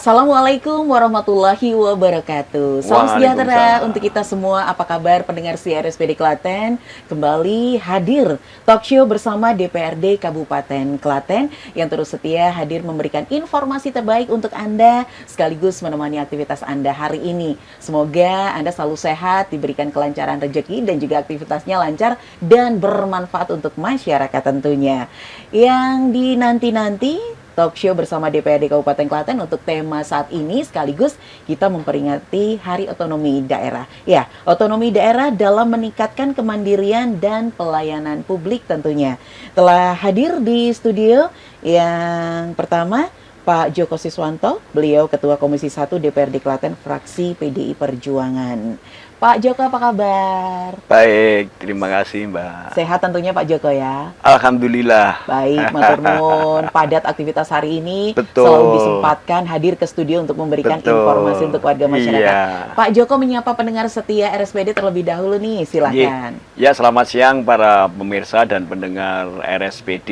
Assalamualaikum warahmatullahi wabarakatuh. Salam sejahtera untuk kita semua. Apa kabar pendengar si RSPD Klaten? Kembali hadir talk show bersama DPRD Kabupaten Klaten yang terus setia hadir memberikan informasi terbaik untuk Anda sekaligus menemani aktivitas Anda hari ini. Semoga Anda selalu sehat, diberikan kelancaran rezeki dan juga aktivitasnya lancar dan bermanfaat untuk masyarakat tentunya. Yang dinanti-nanti talk show bersama DPRD Kabupaten Klaten untuk tema saat ini sekaligus kita memperingati Hari Otonomi Daerah. Ya, otonomi daerah dalam meningkatkan kemandirian dan pelayanan publik tentunya. Telah hadir di studio yang pertama Pak Joko Siswanto, beliau Ketua Komisi 1 DPRD Klaten fraksi PDI Perjuangan. Pak Joko, apa kabar? Baik, terima kasih Mbak. Sehat tentunya Pak Joko ya? Alhamdulillah. Baik, matur nuwun. Padat aktivitas hari ini. Betul. Selalu disempatkan hadir ke studio untuk memberikan informasi untuk warga masyarakat. Iya. Pak Joko menyapa pendengar setia RSPD terlebih dahulu nih, silakan. Ya, selamat siang para pemirsa dan pendengar RSPD.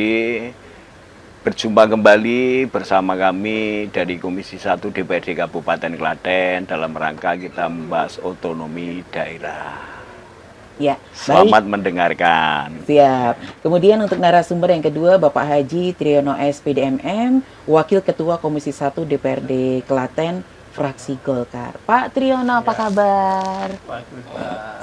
Berjumpa kembali bersama kami dari Komisi 1 DPRD Kabupaten Klaten dalam rangka kita membahas otonomi daerah. Ya, Selamat baik. mendengarkan. Siap. Kemudian untuk narasumber yang kedua, Bapak Haji Triyono SPDMM, Wakil Ketua Komisi 1 DPRD Klaten, fraksi Golkar. Pak Triyono, apa kabar?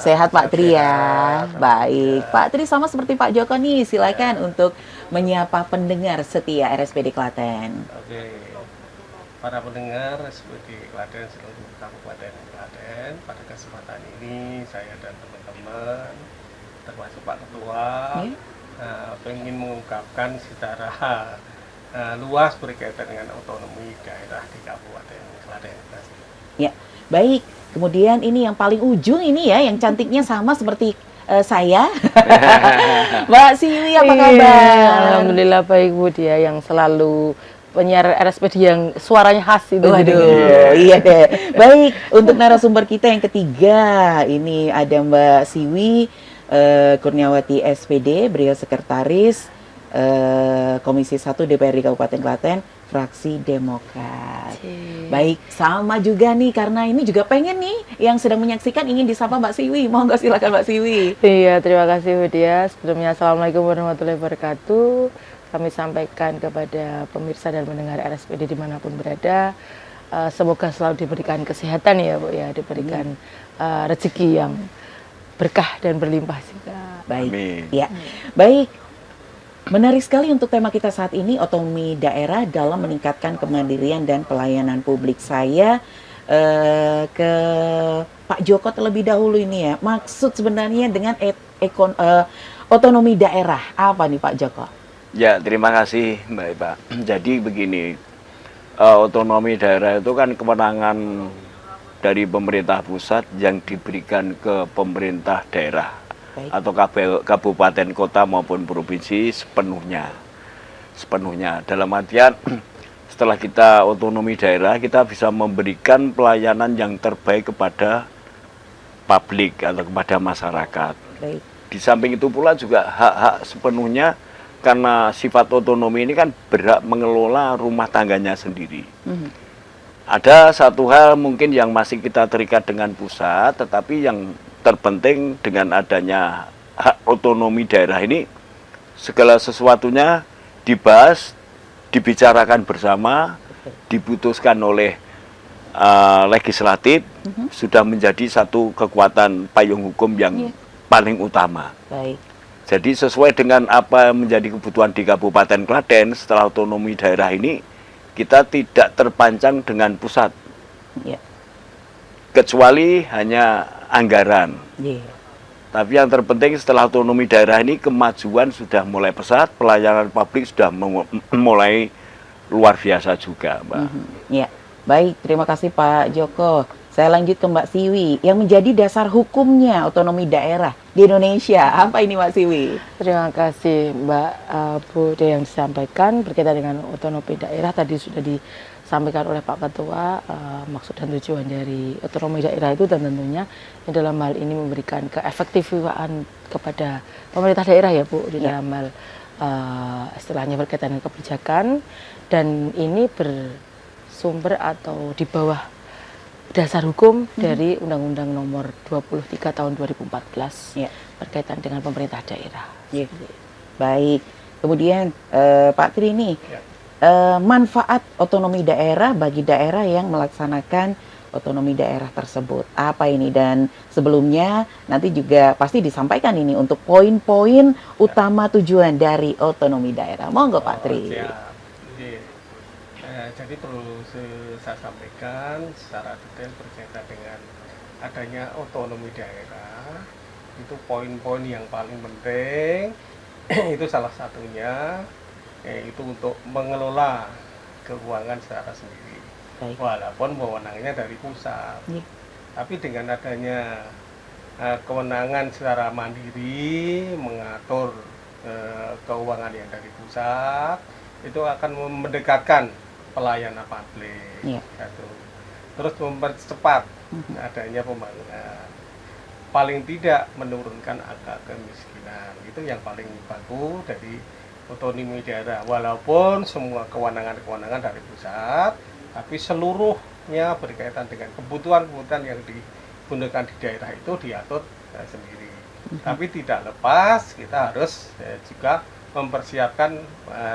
Sehat Pak Tri ya? Baik. Pak Tri sama seperti Pak Joko nih, silakan untuk menyapa pendengar setia RSPD Klaten. Oke, para pendengar RSPD Klaten seluruh Kabupaten Klaten, pada kesempatan ini saya dan teman-teman termasuk Pak Ketua ingin mengungkapkan secara luas berkaitan dengan otonomi daerah di Kabupaten Klaten. Ya, baik. Kemudian ini yang paling ujung ini ya, yang cantiknya sama seperti saya. Mbak Siwi, apa kabar? Alhamdulillah baik Bu dia yang selalu penyiar RSPD yang suaranya khas itu. Waduh, iya deh. Baik, untuk narasumber kita yang ketiga, ini ada Mbak Siwi Kurniawati SPD, beliau sekretaris Komisi 1 DPRD Kabupaten Klaten, fraksi Demokrat. Baik, sama juga nih karena ini juga pengen nih yang sedang menyaksikan ingin disapa Mbak Siwi. Monggo silakan Mbak Siwi. Iya, terima kasih Bu dia. Sebelumnya Assalamualaikum warahmatullahi wabarakatuh. Kami sampaikan kepada pemirsa dan pendengar RSPD dimanapun berada, semoga selalu diberikan kesehatan ya Bu ya, diberikan rezeki yang berkah dan berlimpah juga. Baik. Amin. Ya. Baik. Menarik sekali untuk tema kita saat ini, otonomi daerah dalam meningkatkan kemandirian dan pelayanan publik. Saya ke Pak Joko terlebih dahulu ini ya. Maksud sebenarnya dengan otonomi daerah apa nih Pak Joko? Ya, terima kasih Mbak Eva. Jadi begini, otonomi daerah itu kan kewenangan dari pemerintah pusat yang diberikan ke pemerintah daerah. Baik. Atau kabupaten, kota maupun provinsi sepenuhnya. Dalam artian setelah kita otonomi daerah, kita bisa memberikan pelayanan yang terbaik kepada publik atau kepada masyarakat. Baik. Di samping itu pula juga hak-hak sepenuhnya karena sifat otonomi ini kan berhak mengelola rumah tangganya sendiri. Ada satu hal mungkin yang masih kita terikat dengan pusat, tetapi yang terpenting dengan adanya hak otonomi daerah ini, segala sesuatunya dibahas, dibicarakan bersama, diputuskan oleh legislatif, sudah menjadi satu kekuatan payung hukum yang paling utama. Baik. Jadi sesuai dengan apa yang menjadi kebutuhan di Kabupaten Klaten, setelah otonomi daerah ini, kita tidak terpancang dengan pusat. Ya. Kecuali hanya anggaran. Tapi yang terpenting setelah otonomi daerah ini, kemajuan sudah mulai pesat, pelayanan publik sudah mulai luar biasa juga, Mbak. Ya, baik. Terima kasih Pak Joko. Saya lanjut ke Mbak Siwi, yang menjadi dasar hukumnya otonomi daerah di Indonesia. Apa ini Mbak Siwi? Terima kasih Mbak Bu De yang disampaikan berkaitan dengan otonomi daerah. Tadi sudah disampaikan oleh Pak Ketua maksud dan tujuan dari otonomi daerah itu, dan tentunya dalam hal ini memberikan keefektifan kepada pemerintah daerah ya Bu, di dalam hal istilahnya berkaitan dengan kebijakan, dan ini bersumber atau di bawah dasar hukum dari Undang-Undang Nomor 23 Tahun 2014 berkaitan dengan pemerintah daerah. Baik, kemudian Pak Tri ini Ya. manfaat otonomi daerah bagi daerah yang melaksanakan otonomi daerah tersebut. Apa ini? Dan sebelumnya nanti juga pasti disampaikan ini untuk poin-poin utama tujuan dari otonomi daerah. Monggo Pak Tri. Siap. Jadi perlu saya sampaikan secara detail berkaitan dengan adanya otonomi daerah. Itu poin-poin yang paling penting. Itu salah satunya, yaitu untuk mengelola keuangan secara sendiri. Baik. Walaupun wewenangnya dari pusat, Iya. tapi dengan adanya kewenangan secara mandiri mengatur keuangan yang dari pusat, itu akan mendekatkan pelayanan publik. Iya. Terus mempercepat adanya pembangunan, paling tidak menurunkan angka kemiskinan. Itu yang paling bagus dari otonomi daerah. Walaupun semua kewenangan dari pusat, tapi seluruhnya berkaitan dengan kebutuhan-kebutuhan yang digunakan di daerah itu diatur sendiri. Tapi tidak lepas, kita harus juga mempersiapkan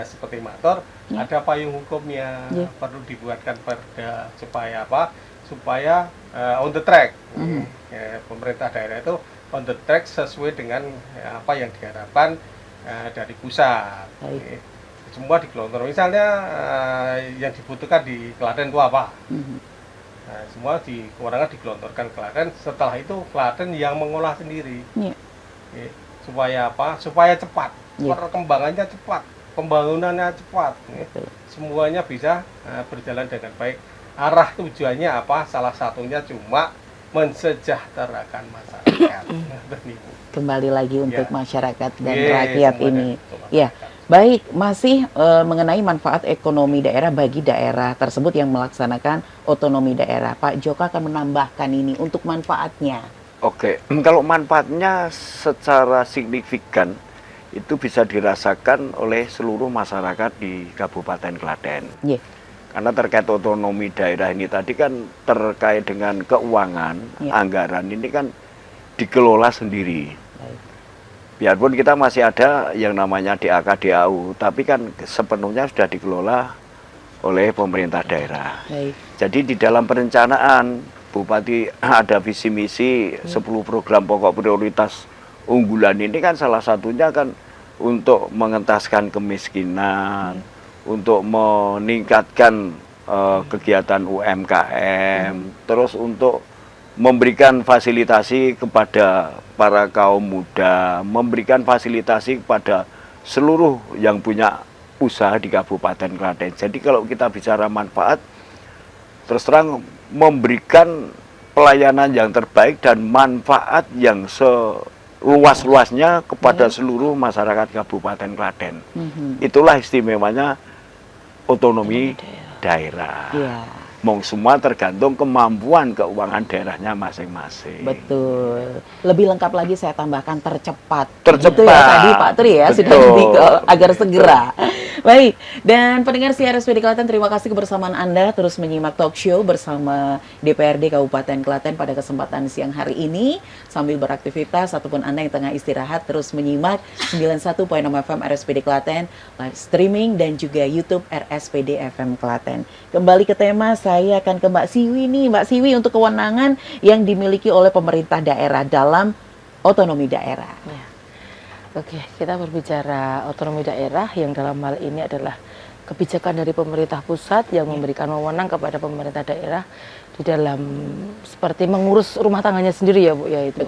seperti motor, ada payung hukumnya, perlu dibuatkan perda supaya apa? Supaya on the track. Pemerintah daerah itu on the track sesuai dengan apa yang diharapkan dari pusat. Semua digelontor. Misalnya yang dibutuhkan di Klaten itu apa? Nah, semua kewenangan digelontorkan ke Klaten. Setelah itu Klaten yang mengolah sendiri. Supaya apa? Supaya cepat. Perkembangannya cepat, pembangunannya cepat. Semuanya bisa berjalan dengan baik. Arah tujuannya apa? Salah satunya cuma mensejahterakan masyarakat. Kembali lagi untuk masyarakat dan rakyat semuanya ini. ya. Baik, masih mengenai manfaat ekonomi daerah bagi daerah tersebut yang melaksanakan otonomi daerah. Pak Joko akan menambahkan ini untuk manfaatnya. Oke, kalau manfaatnya secara signifikan itu bisa dirasakan oleh seluruh masyarakat di Kabupaten Klaten. Karena terkait otonomi daerah ini tadi kan terkait dengan keuangan, anggaran ini kan dikelola sendiri. Biarpun kita masih ada yang namanya DAK, DAU, tapi kan sepenuhnya sudah dikelola oleh pemerintah daerah. Jadi di dalam perencanaan, Bupati ada visi misi 10 program pokok prioritas unggulan ini kan salah satunya kan untuk mengentaskan kemiskinan, untuk meningkatkan kegiatan UMKM, terus untuk memberikan fasilitasi kepada para kaum muda, memberikan fasilitasi kepada seluruh yang punya usaha di Kabupaten Klaten. Jadi kalau kita bicara manfaat, terus terang memberikan pelayanan yang terbaik dan manfaat yang seluas-luasnya kepada seluruh masyarakat Kabupaten Klaten. Itulah istimewanya otonomi daerah. Mau semua tergantung kemampuan keuangan daerahnya masing-masing. Betul. Lebih lengkap lagi saya tambahkan tercepat. Tercepat. Gitu ya tadi Pak Tri ya, sudah lebih agar segera. Baik, dan pendengar RSPD Klaten, terima kasih kebersamaan Anda terus menyimak talk show bersama DPRD Kabupaten Klaten pada kesempatan siang hari ini. Sambil beraktivitas ataupun Anda yang tengah istirahat terus menyimak 91.6 FM RSPD Klaten, live streaming dan juga YouTube RSPD FM Klaten. Kembali ke tema, saya akan ke Mbak Siwi nih. Mbak Siwi, untuk kewenangan yang dimiliki oleh pemerintah daerah dalam otonomi daerah. Oke, kita berbicara otonomi daerah yang dalam hal ini adalah kebijakan dari pemerintah pusat yang memberikan wewenang kepada pemerintah daerah di dalam seperti mengurus rumah tangganya sendiri ya Bu ya itu.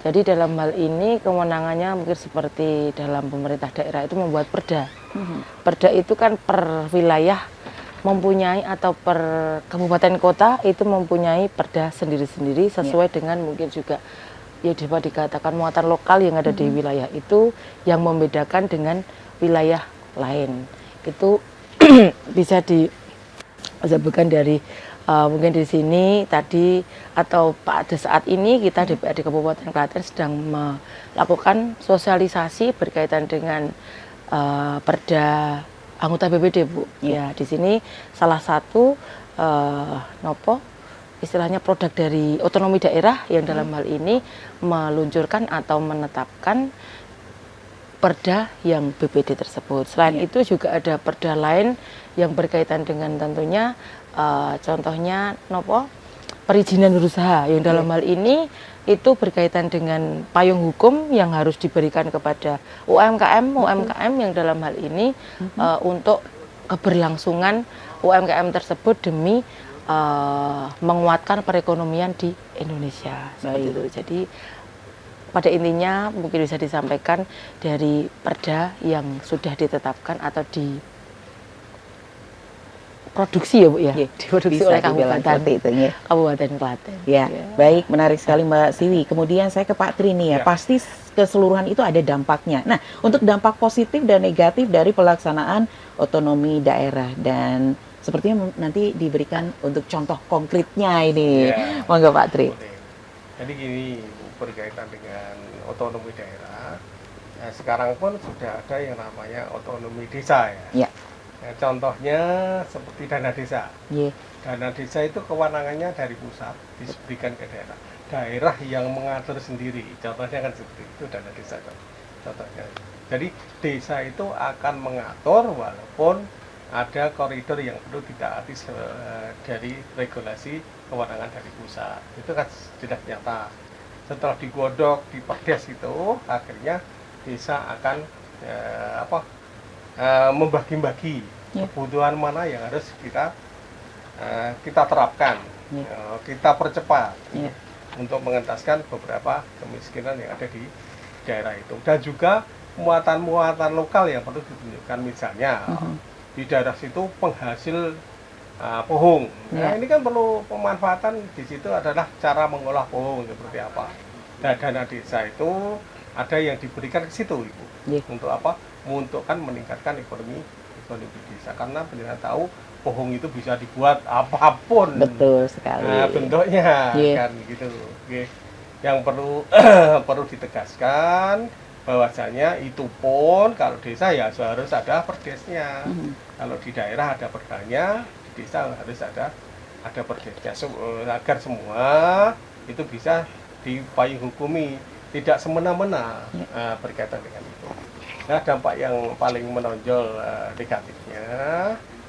Jadi dalam hal ini kewenangannya mungkin seperti dalam pemerintah daerah itu membuat perda. Perda itu kan per wilayah mempunyai atau per kabupaten kota itu mempunyai perda sendiri-sendiri sesuai dengan mungkin juga ya dapat dikatakan muatan lokal yang ada di wilayah itu yang membedakan dengan wilayah lain. Itu bisa disebutkan dari mungkin di sini tadi atau pada saat ini kita DPRD Kabupaten Klaten sedang melakukan sosialisasi berkaitan dengan perda anggota BPD, Bu. Ya, di sini salah satu istilahnya produk dari otonomi daerah yang dalam hal ini meluncurkan atau menetapkan perda yang BPD tersebut. Selain itu juga ada perda lain yang berkaitan dengan tentunya contohnya perizinan berusaha yang dalam hal ini itu berkaitan dengan payung hukum yang harus diberikan kepada UMKM yang dalam hal ini untuk keberlangsungan UMKM tersebut demi menguatkan perekonomian di Indonesia. Seperti itu. Jadi pada intinya mungkin bisa disampaikan dari perda yang sudah ditetapkan atau diproduksi ya Bu ya, diproduksi oleh Kabupaten Klaten. Ya, baik, menarik sekali Mbak Siwi. Kemudian saya ke Pak Tri nih ya, pasti keseluruhan itu ada dampaknya. Nah, untuk dampak positif dan negatif dari pelaksanaan otonomi daerah dan sepertinya nanti diberikan untuk contoh konkretnya ini. Monggo Pak Tri. Jadi gini, berkaitan dengan otonomi daerah, sekarang pun sudah ada yang namanya otonomi desa ya. Contohnya seperti dana desa. Dana desa itu kewenangannya dari pusat diberikan ke daerah. Daerah yang mengatur sendiri. Contohnya kan seperti itu dana desa contohnya. Jadi desa itu akan mengatur walaupun ada koridor yang perlu ditaati dari regulasi kewenangan dari pusat. Itu kan sudah nyata. Setelah digodok di Perdes itu akhirnya desa akan membagi-bagi kebutuhan mana yang harus kita terapkan, kita percepat untuk mengentaskan beberapa kemiskinan yang ada di daerah itu. Dan juga muatan-muatan lokal yang perlu ditunjukkan, misalnya di daerah situ penghasil pohon. Nah, ini kan perlu pemanfaatan di situ adalah cara mengolah pohon seperti apa. Nah, dana desa itu ada yang diberikan ke situ, Ibu. Untuk apa? Untuk kan meningkatkan ekonomi desa. Karena benar tahu pohon itu bisa dibuat apapun. Betul sekali. Bentuknya kan gitu. Yang perlu ditegaskan bahwasanya itu pun kalau desa ya harus ada perdesnya. Kalau di daerah ada perdanya, di desa harus ada perdesnya agar semua itu bisa dipayung hukumi, tidak semena-mena berkaitan dengan itu. Nah, dampak yang paling menonjol negatifnya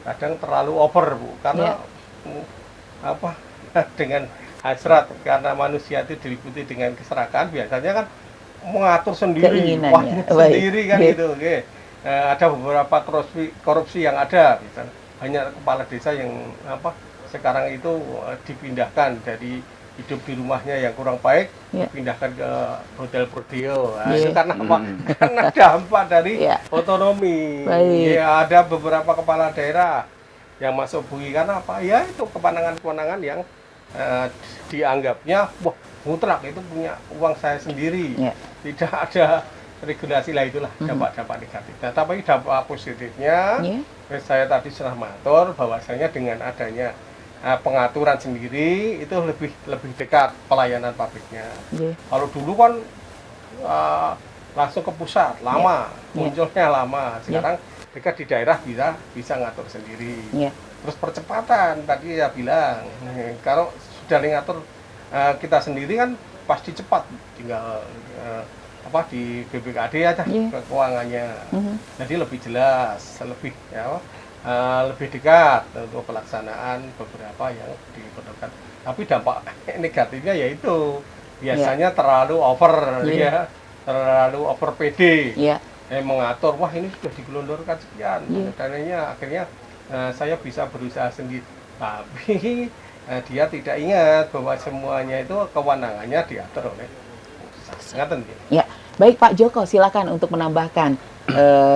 kadang terlalu over, Bu, karena dengan hasrat, karena manusia itu diliputi dengan keserakahan, biasanya kan mengatur sendiri, sendiri kan gitu. Ada beberapa korupsi yang ada, misalnya banyak kepala desa yang sekarang itu dipindahkan dari hidup di rumahnya yang kurang baik, dipindahkan ke hotel bordil. Nah, itu karena apa? Karena dampak dari otonomi. Ya, ada beberapa kepala daerah yang masuk bui karena apa? Ya itu kewenangan-kewenangan yang dianggapnya wah mutlak itu punya uang saya sendiri. Tidak ada regulasi lah, itulah dampak-dampak negatif. Nah, tapi dampak positifnya saya tadi sudah matur bahwasanya dengan adanya pengaturan sendiri itu lebih dekat pelayanan pabriknya. Kalau dulu kan langsung ke pusat, lama munculnya lama. Sekarang dekat di daerah bisa ngatur sendiri. Terus percepatan tadi ya bilang, kalau sudah ngatur kita sendiri kan pasti cepat, tinggal di BPKD aja keuangannya. Jadi lebih jelas, lebih dekat untuk pelaksanaan beberapa yang diperlukan. Tapi dampak negatifnya yaitu biasanya terlalu over, terlalu over PD, mengatur, wah ini sudah digelondorkan sekian, dananya akhirnya saya bisa berusaha sendiri. Tapi dia tidak ingat bahwa semuanya itu kewenangannya diatur oleh pusat. Ya, baik Pak Joko, silakan untuk menambahkan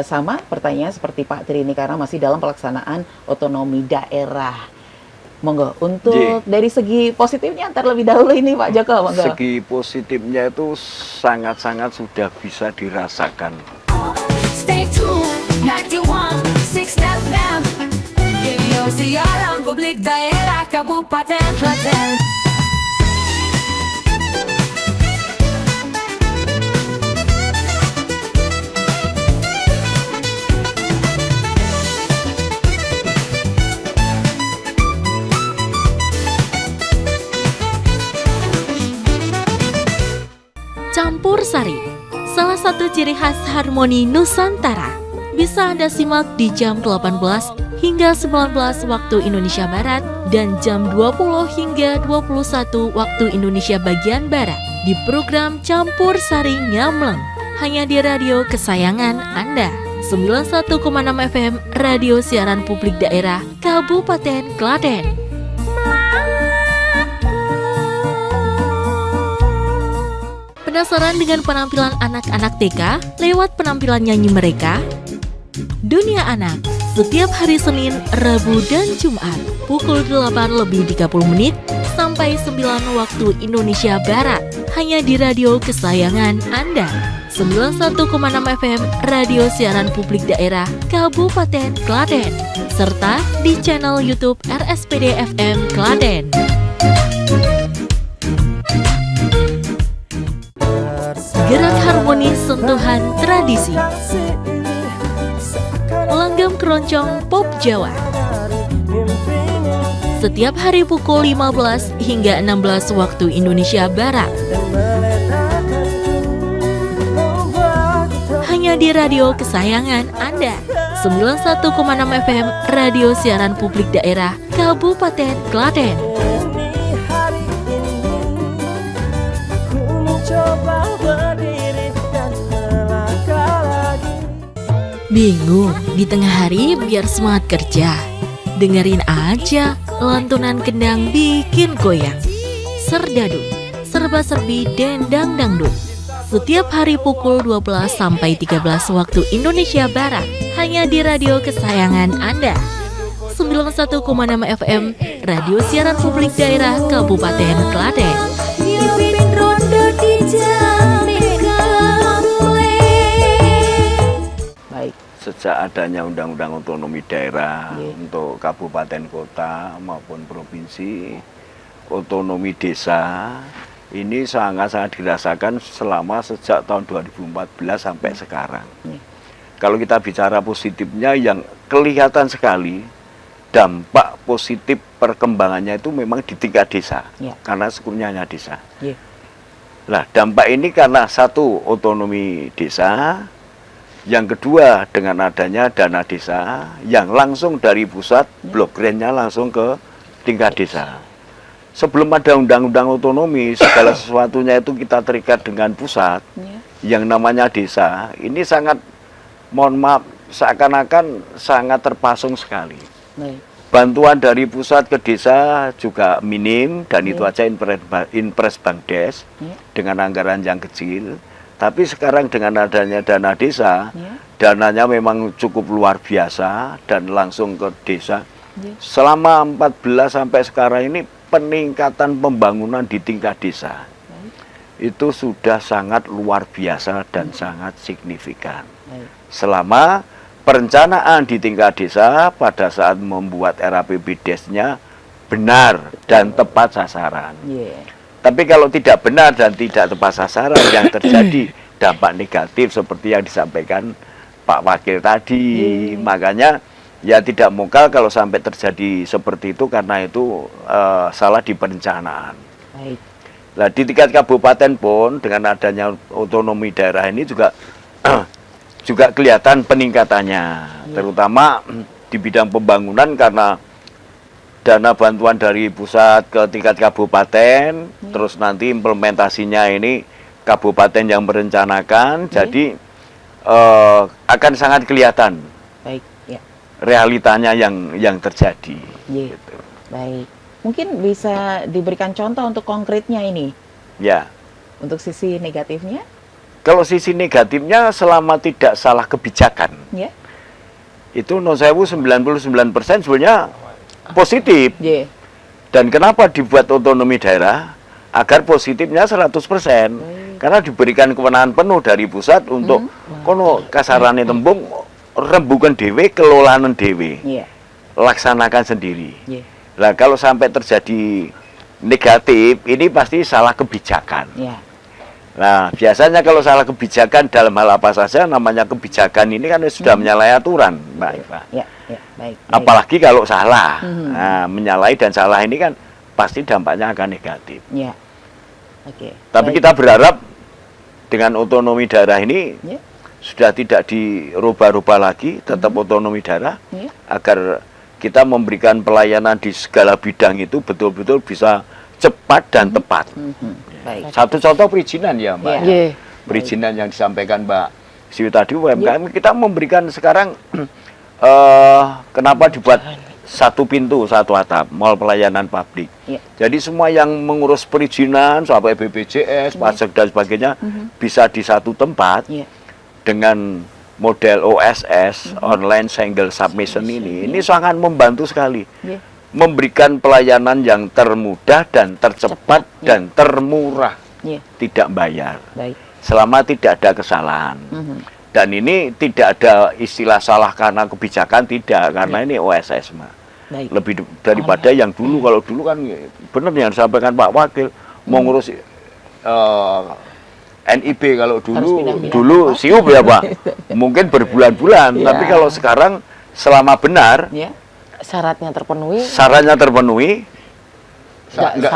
sama pertanyaan seperti Pak Tri ini karena masih dalam pelaksanaan otonomi daerah. Monggo, untuk dari segi positifnya terlebih dahulu ini Pak Joko, monggo. Segi positifnya itu sangat-sangat sudah bisa dirasakan. Stay tuned, 91.6 FM. Radio Siaran Publik Daerah Kabupaten Klaten. Campur sari, salah satu ciri khas harmoni Nusantara. Bisa Anda simak di jam 18 hingga 19 waktu Indonesia Barat dan jam 20 hingga 21 waktu Indonesia bagian Barat di program Campur Sari Nyamleng, hanya di radio kesayangan Anda. 91,6 FM Radio Siaran Publik Daerah Kabupaten Klaten. Penasaran dengan penampilan anak-anak TK lewat penampilan nyanyi mereka? Dunia Anak, setiap hari Senin, Rabu, dan Jumat, pukul 8:30 sampai 9 waktu Indonesia Barat, hanya di radio kesayangan Anda. 91,6 FM Radio Siaran Publik Daerah Kabupaten Klaten, serta di channel YouTube RSPD FM Klaten. Gerak harmonis sentuhan tradisi, langgam keroncong pop Jawa. Setiap hari pukul 15 hingga 16 waktu Indonesia Barat, hanya di radio kesayangan Anda. 91,6 FM Radio Siaran Publik Daerah Kabupaten Klaten. Bingung di tengah hari biar semangat kerja? Dengerin aja lantunan kendang bikin goyang. Serdadu, serba-serbi dendang dangdut. Setiap hari pukul 12 sampai 13 waktu Indonesia Barat, hanya di radio kesayangan Anda. 91,6 FM Radio Siaran Publik Daerah Kabupaten Klaten. Sejak adanya Undang-Undang Otonomi Daerah untuk kabupaten kota maupun provinsi, otonomi desa ini sangat-sangat dirasakan selama sejak tahun 2014 sampai sekarang. Kalau kita bicara positifnya yang kelihatan sekali, dampak positif perkembangannya itu memang di tingkat desa, karena sekurnya hanya desa. Nah, dampak ini karena satu, otonomi desa. Yang kedua, dengan adanya dana desa yang langsung dari pusat, blok grant-nya langsung ke tingkat desa. Sebelum ada undang-undang otonomi, segala sesuatunya itu kita terikat dengan pusat, yang namanya desa, ini sangat, mohon maaf, seakan-akan sangat terpasung sekali. Bantuan dari pusat ke desa juga minim, dan itu aja Inpres Bankdes, dengan anggaran yang kecil. Tapi sekarang dengan adanya dana desa, dananya memang cukup luar biasa dan langsung ke desa. Selama 14 sampai sekarang ini peningkatan pembangunan di tingkat desa itu sudah sangat luar biasa dan sangat signifikan. Selama perencanaan di tingkat desa pada saat membuat RAPBDes-nya benar dan tepat sasaran. Tapi kalau tidak benar dan tidak tepat sasaran, yang terjadi dampak negatif seperti yang disampaikan Pak Wakil tadi. Makanya ya tidak mungkin kalau sampai terjadi seperti itu karena itu salah di perencanaan. Nah, di tingkat kabupaten pun dengan adanya otonomi daerah ini juga juga kelihatan peningkatannya, terutama di bidang pembangunan karena dana bantuan dari pusat ke tingkat kabupaten, terus nanti implementasinya ini kabupaten yang merencanakan, jadi akan sangat kelihatan realitanya yang terjadi. Gitu. Baik, mungkin bisa diberikan contoh untuk konkretnya ini. Ya. Untuk sisi negatifnya? Kalau sisi negatifnya selama tidak salah kebijakan, Ya. itu non sewu 99% sebenarnya positif. Yeah. Dan kenapa dibuat otonomi daerah? Agar positifnya 100%. Karena diberikan kewenangan penuh dari pusat untuk kono kasarane tembung rembukan dewe, kelolaan dewe. Yeah. Laksanakan sendiri. Yeah. Nah, kalau sampai terjadi negatif, ini pasti salah kebijakan. Yeah. Nah, biasanya kalau salah kebijakan dalam hal apa saja, namanya kebijakan ini kan sudah menyalahi aturan, Mbak Eva. Ya, ya, baik. Apalagi kalau salah. Nah, menyalahi dan salah ini kan pasti dampaknya akan negatif. Ya. Oke. Tapi baik. kita berharap dengan otonomi daerah ini Ya. sudah tidak dirubah-rubah lagi, tetap otonomi daerah, Ya. agar kita memberikan pelayanan di segala bidang itu betul-betul bisa cepat dan tepat. Baik. Satu contoh perizinan ya, Mbak. Iya. Nggih. Perizinan yang disampaikan Mbak Siwi tadi, UMKM kita memberikan sekarang kenapa dibuat satu pintu, satu atap, mall pelayanan publik. Ya. Jadi semua yang mengurus perizinan sampai BPJS, pajak dan sebagainya bisa di satu tempat Ya. dengan model OSS, online single submission ini sangat membantu sekali. Ya. Memberikan pelayanan yang termudah dan tercepat dan termurah, Ya. tidak bayar. Baik. Selama tidak ada kesalahan. Dan ini tidak ada istilah salah karena kebijakan, tidak, karena ini OSS, Mbak. Baik. Lebih daripada yang dulu. Kalau dulu kan benar yang disampaikan Pak Wakil, mau ngurus NIB kalau pindah-pindah. dulu siup ya Pak. Mungkin berbulan-bulan, Ya. tapi kalau sekarang selama benar Ya. Syaratnya terpenuhi, syaratnya terpenuhi, nggak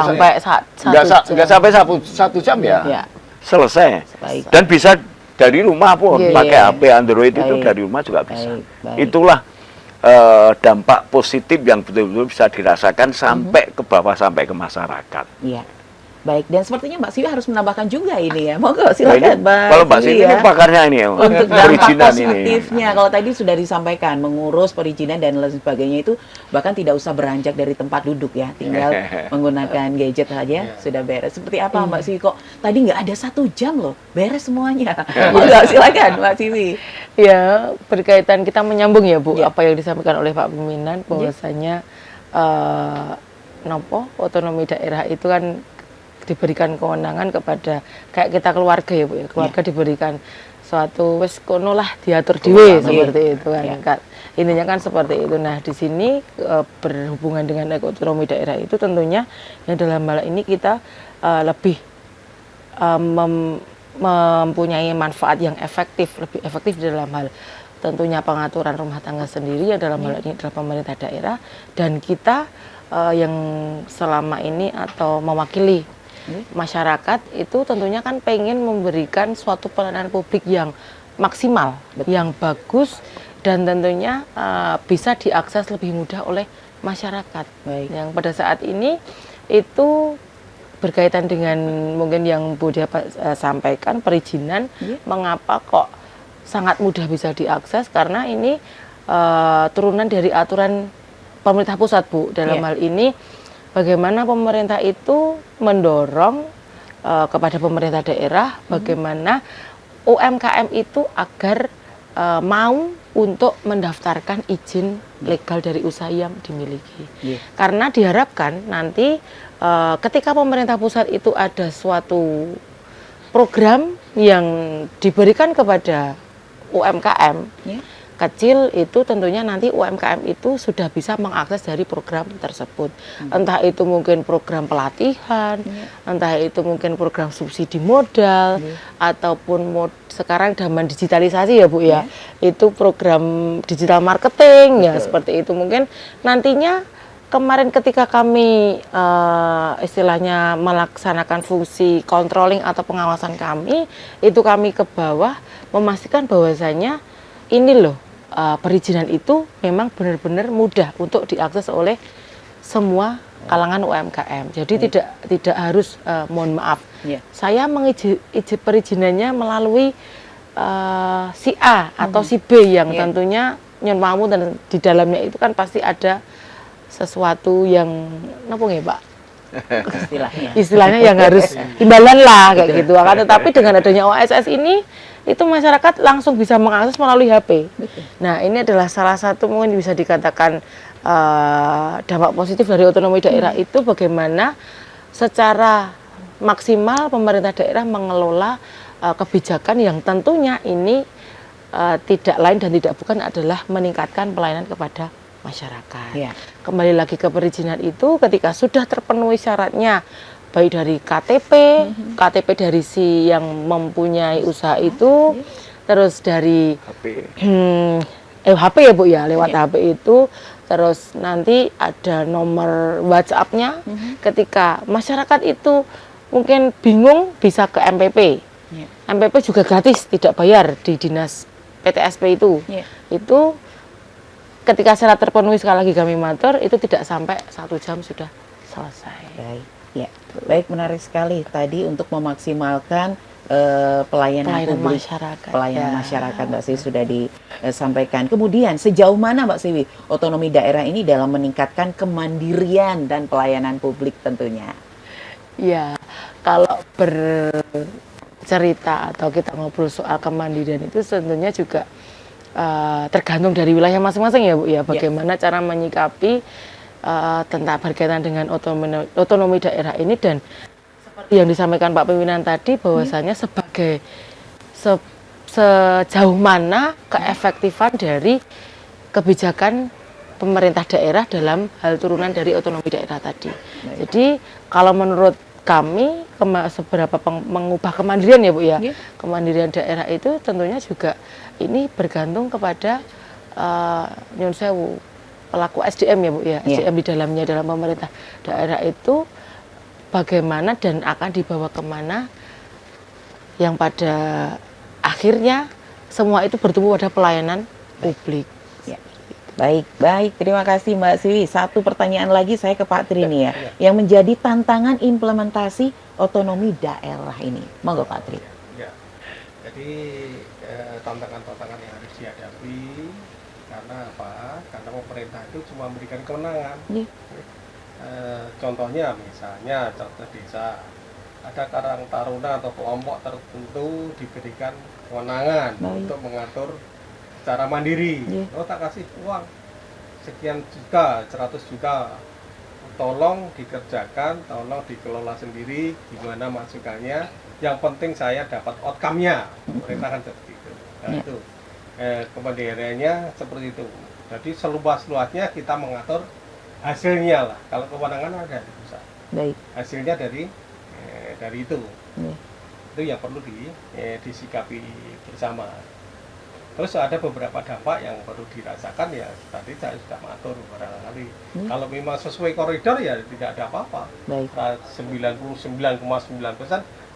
sampai satu jam ya, Ya. selesai. Baik. Dan bisa dari rumah pun, Iya, pakai iya. HP Android itu Baik. dari rumah juga bisa. Baik, baik. Itulah dampak positif yang betul-betul bisa dirasakan sampai ke bawah, sampai ke masyarakat. Iya. Baik, dan sepertinya Mbak Siwi harus menambahkan juga ini ya. Monggo Nah, ini, silakan Mbak. kalau Mbak Siwi Siwi ini pakarnya ini ya, untuk dampak perizinan ini. positifnya, kalau tadi sudah disampaikan mengurus perizinan dan lain sebagainya itu bahkan tidak usah beranjak dari tempat duduk ya, tinggal menggunakan gadget saja sudah beres. Seperti apa Mbak Siwi, kok tadi nggak ada 1 jam loh, beres semuanya. Monggo silakan Mbak Siwi. Ya, berkaitan kita menyambung ya Bu, Ya. apa yang disampaikan oleh Pak Pimpinan, bahwasanya nopo otonomi daerah itu kan diberikan kewenangan kepada kayak kita keluarga ya Bu ya, keluarga diberikan suatu wis kono lah diatur dhewe seperti itu kan. Kak. Intinya kan seperti itu. Nah, di sini berhubungan dengan otonomi daerah itu tentunya yang dalam hal ini kita lebih mempunyai manfaat yang efektif, lebih efektif dalam hal tentunya pengaturan rumah tangga sendiri yang dalam hal ini adalah pemerintah daerah, dan kita yang selama ini atau mewakili masyarakat itu tentunya kan pengen memberikan suatu pelayanan publik yang maksimal, yang bagus, dan tentunya bisa diakses lebih mudah oleh masyarakat. Baik. Yang pada saat ini itu berkaitan dengan mungkin yang Bu Dia sampaikan perizinan, mengapa kok sangat mudah bisa diakses, karena ini turunan dari aturan pemerintah pusat Bu. Dalam hal ini bagaimana pemerintah itu mendorong kepada pemerintah daerah bagaimana UMKM itu agar mau untuk mendaftarkan izin legal dari usaha yang dimiliki. Karena diharapkan nanti ketika pemerintah pusat itu ada suatu program yang diberikan kepada UMKM kecil, itu tentunya nanti UMKM itu sudah bisa mengakses dari program tersebut. Entah itu mungkin program pelatihan, entah itu mungkin program subsidi modal, ataupun sekarang zaman digitalisasi ya Bu ya, itu program digital marketing ya, seperti itu. Mungkin nantinya kemarin ketika kami istilahnya melaksanakan fungsi controlling atau pengawasan kami, itu kami ke bawah memastikan bahwasanya ini loh, perizinan itu memang benar-benar mudah untuk diakses oleh semua kalangan UMKM. Jadi tidak harus, mohon maaf, saya mengizin perizinannya melalui si A atau si B yang tentunya nyon mamu, dan di dalamnya itu kan pasti ada sesuatu yang napa nggih Pak? istilahnya yang harus imbalan lah kayak gitu. Akan tetapi dengan adanya OSS ini itu masyarakat langsung bisa mengakses melalui HP. Nah, ini adalah salah satu mungkin bisa dikatakan dampak positif dari otonomi daerah itu bagaimana secara maksimal pemerintah daerah mengelola kebijakan yang tentunya ini tidak lain dan tidak bukan adalah meningkatkan pelayanan kepada masyarakat. Ya. Kembali lagi ke perizinan itu ketika sudah terpenuhi syaratnya baik dari KTP, KTP dari si yang mempunyai usaha itu, terus dari HP ya Bu ya, lewat HP itu, terus nanti ada nomor WhatsApp-nya. Ketika masyarakat itu mungkin bingung bisa ke MPP. MPP juga gratis, tidak bayar di dinas PTSP itu. Itu ketika syarat terpenuhi sekali lagi kami matur, itu tidak sampai 1 jam sudah selesai. Baik, ya. Baik, menarik sekali tadi untuk memaksimalkan pelayanan publik, masyarakat. Pelayanan masyarakat Mbak Siwi sudah disampaikan. Kemudian sejauh mana Mbak Siwi otonomi daerah ini dalam meningkatkan kemandirian dan pelayanan publik tentunya? Ya, kalau bercerita atau kita ngobrol soal kemandirian itu tentunya juga tergantung dari wilayah masing-masing ya Bu ya, bagaimana cara menyikapi tentang berkaitan dengan otonomi daerah ini. Dan seperti yang disampaikan Pak Pimpinan tadi bahwasanya sebagai sejauh mana keefektifan dari kebijakan pemerintah daerah dalam hal turunan dari otonomi daerah tadi. Jadi kalau menurut kami seberapa mengubah kemandirian ya Bu ya, kemandirian daerah itu tentunya juga ini bergantung kepada nyun sewu pelaku SDM ya Bu ya, SDM di dalamnya dalam pemerintah daerah itu bagaimana dan akan dibawa kemana yang pada akhirnya semua itu bertumbuh pada pelayanan publik. Baik, terima kasih Mbak Siwi. Satu pertanyaan lagi saya ke Pak Tri nih ya, yang menjadi tantangan implementasi otonomi daerah ini. Monggo Pak Tri. Ya, jadi tantangan-tantangan yang harus dihadapi karena apa? Karena pemerintah itu cuma memberikan kewenangan. Contohnya misalnya contoh desa, ada Karang Taruna atau kelompok tertentu diberikan kewenangan untuk mengatur secara mandiri. Oh, tak kasih uang sekian juta, 100 juta, tolong dikerjakan, tolong dikelola sendiri, gimana masukannya, yang penting saya dapat outcome-nya. Pemerintah kan seperti itu. Nah, itu kemandiriannya seperti itu. Jadi seluas-luasnya kita mengatur hasilnya lah. Kalau kewenangan ada di pusat, hasilnya dari itu. Itu yang perlu disikapi bersama. Terus ada beberapa dampak yang perlu dirasakan ya, tadi saya sudah mengatur barangkali. Kalau memang sesuai koridor ya tidak ada apa-apa. 99,9%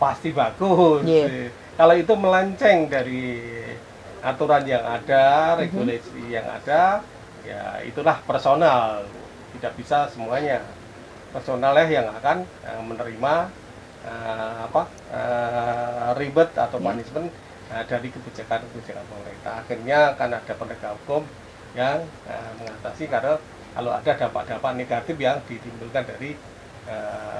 pasti bagus. Kalau itu melenceng dari aturan yang ada, regulasi yang ada, ya itulah personal. Tidak bisa semuanya. Personalnya yang akan menerima ribet atau punishment dari kebijakan-kebijakan pemerintah. Akhirnya akan ada penegak hukum yang mengatasi karena kalau ada dampak-dampak negatif yang ditimbulkan dari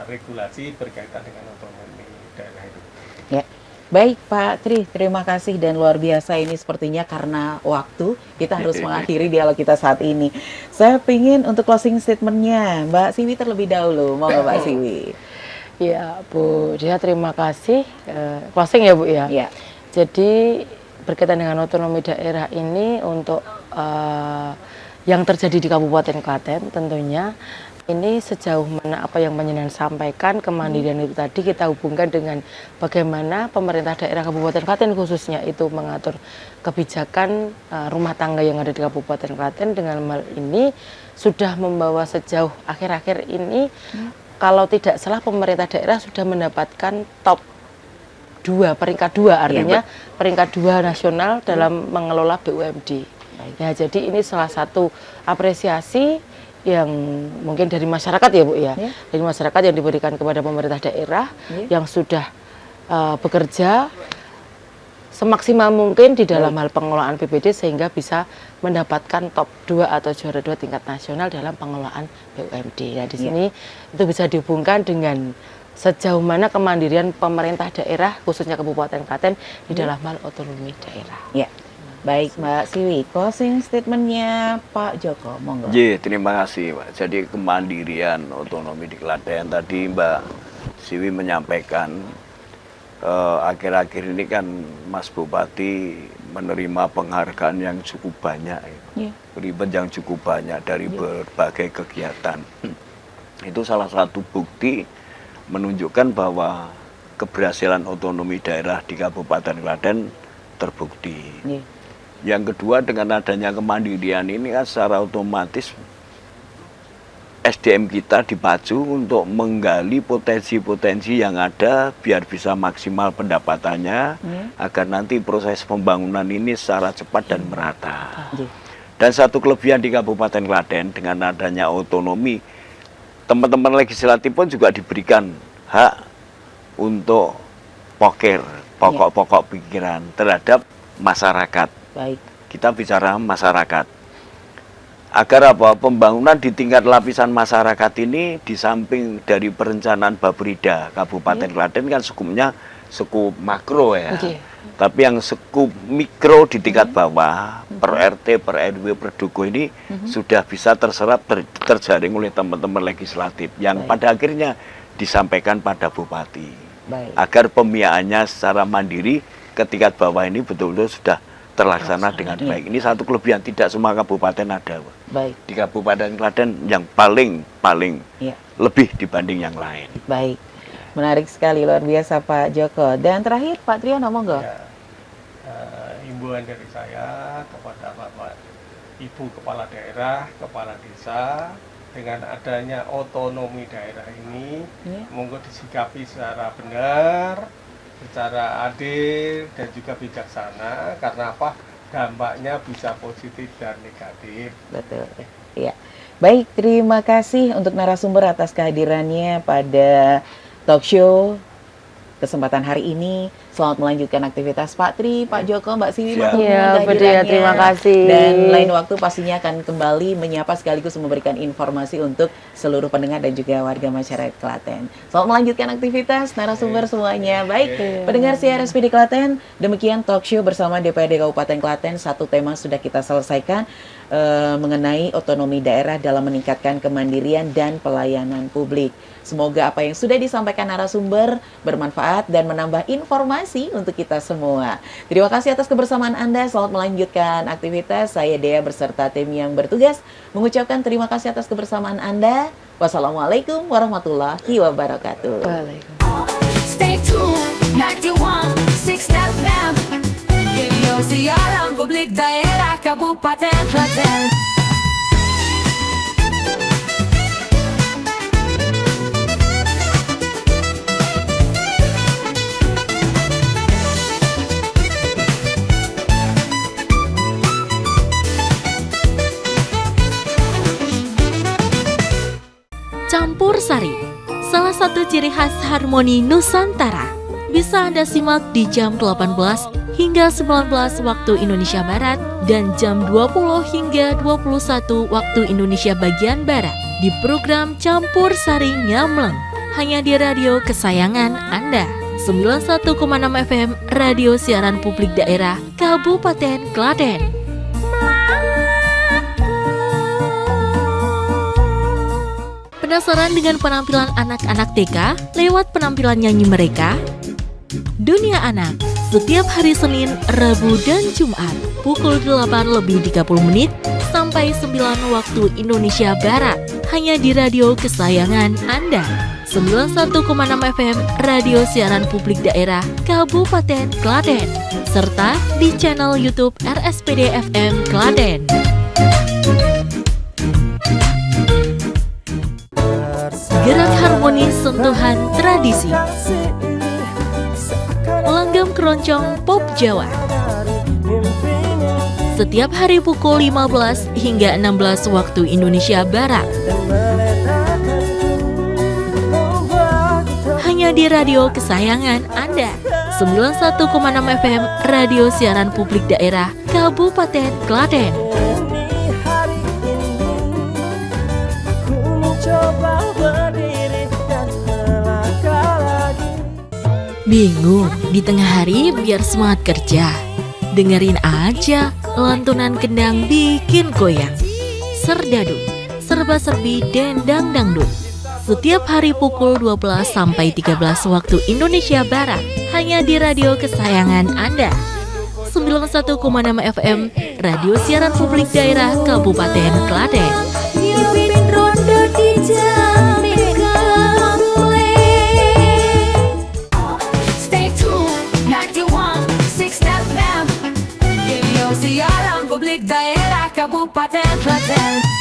regulasi berkaitan dengan otonomi daerah itu. Ya. Baik Pak Tri, terima kasih dan luar biasa ini sepertinya karena waktu kita harus mengakhiri dialog kita saat ini. Saya ingin untuk closing statementnya Mbak Siwi terlebih dahulu, mau nggak Mbak Siwi? Ya Bu Dia, terima kasih. Closing ya Bu ya. Jadi berkaitan dengan otonomi daerah ini untuk yang terjadi di Kabupaten Klaten tentunya ini sejauh mana apa yang Panjenengan sampaikan kemandirian itu tadi kita hubungkan dengan bagaimana pemerintah daerah Kabupaten Klaten khususnya itu mengatur kebijakan rumah tangga yang ada di Kabupaten Klaten. Dengan hal ini sudah membawa sejauh akhir-akhir ini kalau tidak salah pemerintah daerah sudah mendapatkan peringkat 2 artinya peringkat 2 nasional dalam mengelola BUMD. Ya, jadi ini salah satu apresiasi yang mungkin dari masyarakat ya Bu ya, dari masyarakat yang diberikan kepada pemerintah daerah yang sudah bekerja semaksimal mungkin di dalam hal pengelolaan BPD sehingga bisa mendapatkan top 2 atau juara 2 tingkat nasional dalam pengelolaan BUMD. Nah, di sini itu bisa dihubungkan dengan sejauh mana kemandirian pemerintah daerah khususnya Kabupaten Klaten di dalam hal otonomi daerah. Ya. Baik Mbak Siwi, closing statementnya Pak Joko, monggo. Terima kasih Pak. Jadi kemandirian otonomi di Klaten tadi Mbak Siwi menyampaikan akhir-akhir ini kan Mas Bupati menerima penghargaan yang cukup banyak, ribet yang cukup banyak dari berbagai kegiatan. Itu salah satu bukti menunjukkan bahwa keberhasilan otonomi daerah di Kabupaten Klaten terbukti. Yang kedua, dengan adanya kemandirian ini kan secara otomatis SDM kita dipacu untuk menggali potensi-potensi yang ada biar bisa maksimal pendapatannya agar nanti proses pembangunan ini secara cepat dan merata. Dan satu kelebihan di Kabupaten Klaten dengan adanya otonomi, teman-teman legislatif pun juga diberikan hak untuk pokok-pokok pikiran terhadap masyarakat. Baik. Kita bicara masyarakat. Agar apa? Pembangunan di tingkat lapisan masyarakat ini di samping dari perencanaan Babrida Kabupaten Klaten kan skupnya skup makro ya. Tapi yang skup mikro di tingkat bawah per RT, per RW, per Duko ini sudah bisa terserap terjaring oleh teman-teman legislatif yang pada akhirnya disampaikan pada Bupati. Agar pemiaannya secara mandiri ke tingkat bawah ini betul-betul sudah terlaksana dengan baik. Ini satu kelebihan, tidak semua kabupaten ada. Di Kabupaten Klaten yang paling lebih dibanding yang lain. Baik, menarik sekali, luar biasa Pak Joko. Dan terakhir Pak Triyono, monggo. Himbauan dari saya kepada Bapak Ibu Kepala Daerah, Kepala Desa, dengan adanya otonomi daerah ini, monggo disikapi secara benar, secara adil dan juga bijaksana, karena apa? Dampaknya bisa positif dan negatif. Betul. Ya. Baik, terima kasih untuk narasumber atas kehadirannya pada talk show kesempatan hari ini. Selamat melanjutkan aktivitas Pak Tri, Pak Joko, Mbak Siwi. Terima kasih. Dan lain waktu pastinya akan kembali menyapa sekaligus memberikan informasi untuk seluruh pendengar dan juga warga masyarakat Klaten. Selamat melanjutkan aktivitas narasumber semuanya. Baik, pendengar CRSPD Klaten, demikian talk show bersama DPRD Kabupaten Klaten. Satu tema sudah kita selesaikan mengenai otonomi daerah dalam meningkatkan kemandirian dan pelayanan publik. Semoga apa yang sudah disampaikan narasumber bermanfaat dan menambah informasi untuk kita semua. Terima kasih atas kebersamaan Anda. Selamat melanjutkan aktivitas. Saya Dea beserta tim yang bertugas mengucapkan terima kasih atas kebersamaan Anda. Wassalamualaikum warahmatullahi wabarakatuh. Stay tuned, 91.6 FM. Radio Siaran Publik Daerah Kabupaten Klaten. Campur Sari, salah satu ciri khas harmoni Nusantara. Bisa Anda simak di jam 18 hingga 19 waktu Indonesia Barat dan jam 20 hingga 21 waktu Indonesia bagian Barat di program Campur Sari Nyamleng, hanya di radio kesayangan Anda. 91,6 FM Radio Siaran Publik Daerah Kabupaten Klaten. Penasaran dengan penampilan anak-anak TK lewat penampilan nyanyi mereka? Dunia Anak, setiap hari Senin, Rabu, dan Jumat, pukul 8:30 sampai 9 waktu Indonesia Barat, hanya di radio kesayangan Anda. 91,6 FM Radio Siaran Publik Daerah Kabupaten Klaten, serta di channel YouTube RSPD FM Klaten. Gerak harmoni sentuhan tradisi, langgam keroncong pop Jawa. Setiap hari pukul 15 hingga 16 waktu Indonesia Barat, hanya di radio kesayangan Anda. 91,6 FM Radio Siaran Publik Daerah Kabupaten Klaten. Bingung di tengah hari biar semangat kerja? Dengerin aja lantunan kendang bikin goyang. Serdadu, serba-serbi dendang dangdut. Setiap hari pukul 12 sampai 13 waktu Indonesia Barat. Hanya di radio kesayangan Anda. 91,6 FM Radio Siaran Publik Daerah Kabupaten Klaten. Pimpin ronde di Jamaica Stay tuned, 91.6 FM Radio Siaran Publik Daerah Kabupaten Klaten.